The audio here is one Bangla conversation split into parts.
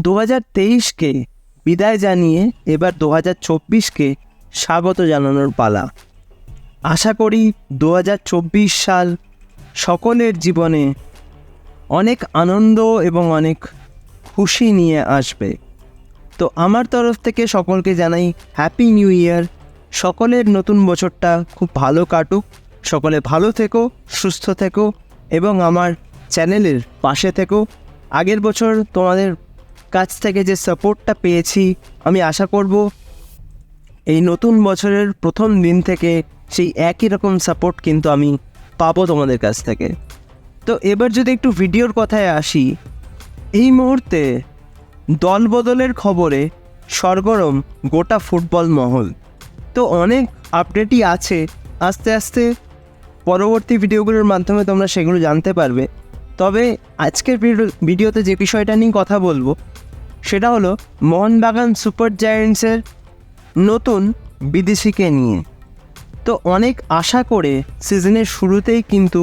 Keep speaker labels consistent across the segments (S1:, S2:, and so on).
S1: 2023কে বিদায় জানিয়ে এবার 2024কে স্বাগত জানানোর পালা। আশা করি 2024 সাল সকলের জীবনে অনেক আনন্দ এবং অনেক খুশি নিয়ে আসবে। তো আমার তরফ থেকে সকলকে জানাই হ্যাপি নিউ ইয়ার। সকলের নতুন বছরটা খুব ভালো কাটুক, সকলে ভালো থেকো, সুস্থ থেকো এবং আমার চ্যানেলের পাশে থেকো। আগের বছর তোমাদের কাছ থেকে যে সাপোর্টটা পেয়েছি, আমি আশা করব এই নতুন বছরের প্রথম দিন থেকে সেই একই রকম সাপোর্ট কিন্তু আমি পাবো তোমাদের কাছ থেকে। তো এবার যদি একটু ভিডিওর কথায় আসি, এই মুহূর্তে দলবদলের খবরে সরগরম গোটা ফুটবল মহল। তো অনেক আপডেটই আছে, আস্তে আস্তে পরবর্তী ভিডিওগুলোর মাধ্যমে তোমরা সেগুলো জানতে পারবে। তবে আজকের ভিডিওতে যে বিষয়টা নিয়ে কথা বলবো সেটা হলো মোহনবাগান সুপার জায়ান্টসের নতুন বিদেশিকে নিয়ে। তো অনেক আশা করে সিজনের শুরুতেই কিন্তু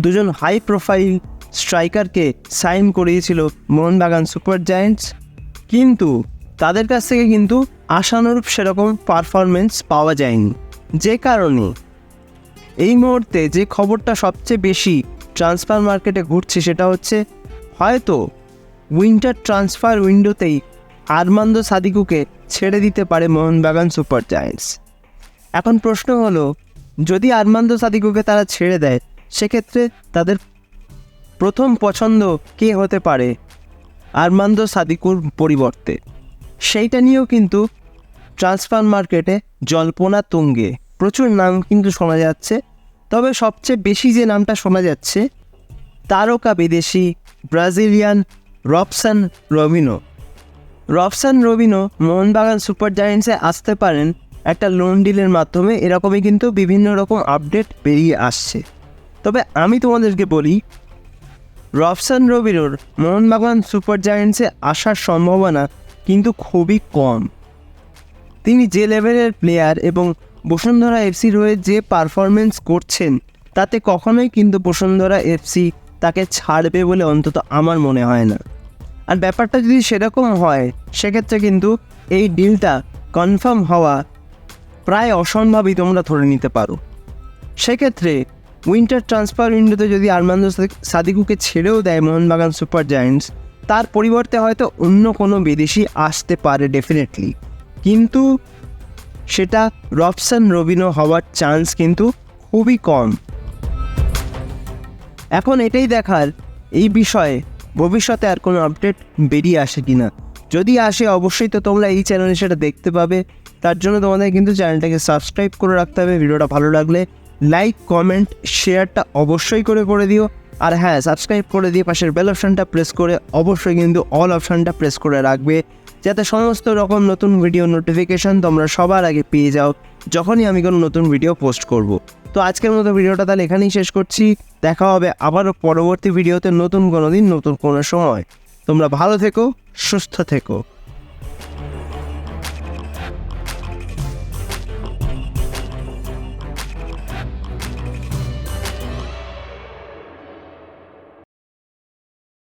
S1: দুজন হাই প্রোফাইল স্ট্রাইকারকে সাইন করিয়েছিল মোহনবাগান সুপার জায়ান্টস, কিন্তু তাদের কাছ থেকে কিন্তু আশানুরূপ সেরকম পারফরমেন্স পাওয়া যায়নি। যে কারণে এই মুহূর্তে যে খবরটা সবচেয়ে বেশি ট্রান্সফার মার্কেটে ঘুরছে সেটা হচ্ছে হয়তো উইন্টার ট্রান্সফার উইন্ডোতেই আরমান্দো সাদিকুকে ছেড়ে দিতে পারে মোহনবাগান সুপার জায়ান্টস। এখন প্রশ্ন হলো, যদি আরমান্দো সাদিকুকে তারা ছেড়ে দেয় সেক্ষেত্রে তাদের প্রথম পছন্দ কে হতে পারে আরমান্দো সাদিকুর পরিবর্তে? সেইটা নিয়েও কিন্তু ট্রান্সফার মার্কেটে জল্পনা তুঙ্গে, প্রচুর নাম কিন্তু শোনা যাচ্ছে। তবে সবচেয়ে বেশি যে নামটা শোনা যাচ্ছে তারকা বিদেশি Brazilian Robson Robinho Mohun Bagan super জায়ান্টসে আসতে পারেন একটা লোন ডিলের মাধ্যমে। এরকমই কিন্তু বিভিন্ন রকম আপডেট বেরিয়ে আসছে। তবে আমি তোমাদেরকে বলি, রবসন রবিনোর মোহনবাগান সুপার জায়ান্টসে আসার সম্ভাবনা কিন্তু খুবই কম। তিনি যে লেভেলের প্লেয়ার এবং বসুন্ধরা এফসির হয়ে যে পারফরমেন্স করছেন তাতে কখনোই কিন্তু বসুন্ধরা এফসি তাকে ছাড়বে বলে অন্তত আমার মনে হয় না। আর ব্যাপারটা যদি সেরকম হয় সেক্ষেত্রে কিন্তু এই ডিলটা কনফার্ম হওয়া প্রায় অসম্ভবই তোমরা ধরে নিতে পারো। সেক্ষেত্রে উইন্টার ট্রান্সফার উইন্ডোতে যদি আরমান্দো সাদিকুকে ছেড়েও দেয় মোহনবাগান সুপার জায়ান্টস, তার পরিবর্তে হয়তো অন্য কোনো বিদেশি আসতে পারে ডেফিনেটলি, কিন্তু সেটা রবসন রবিনো হওয়ার চান্স কিন্তু খুবই কম। এখন এটাই দেখার এই বিষয়ে ভবিষ্যতে আর কোনো আপডেট বেরিয়ে আসে কিনা। যদি আসে অবশ্যই তো তোমরা এই চ্যানেলে সেটা দেখতে পাবে। তার জন্য তোমাদের কিন্তু চ্যানেলটাকে সাবস্ক্রাইব করে রাখতে হবে। ভিডিওটা ভালো লাগলে লাইক, কমেন্ট, শেয়ারটা অবশ্যই করে দিও। আর হ্যাঁ, সাবস্ক্রাইব করে দিয়ে পাশের বেল অপশানটা প্রেস করে অবশ্যই কিন্তু অল অপশানটা প্রেস করে রাখবে, যাতে সমস্ত রকম নতুন ভিডিও নোটিফিকেশান তোমরা সবার আগে পেয়ে যাও যখনই আমি কোনো নতুন ভিডিও পোস্ট করব। তো আজকের মতো ভিডিওটা তাহলে এখানেই শেষ করছি। দেখা হবে আবারও পরবর্তী ভিডিওতে নতুন কোনো দিন, নতুন কোনো সময়। তোমরা ভালো থেকো, সুস্থ থেকো।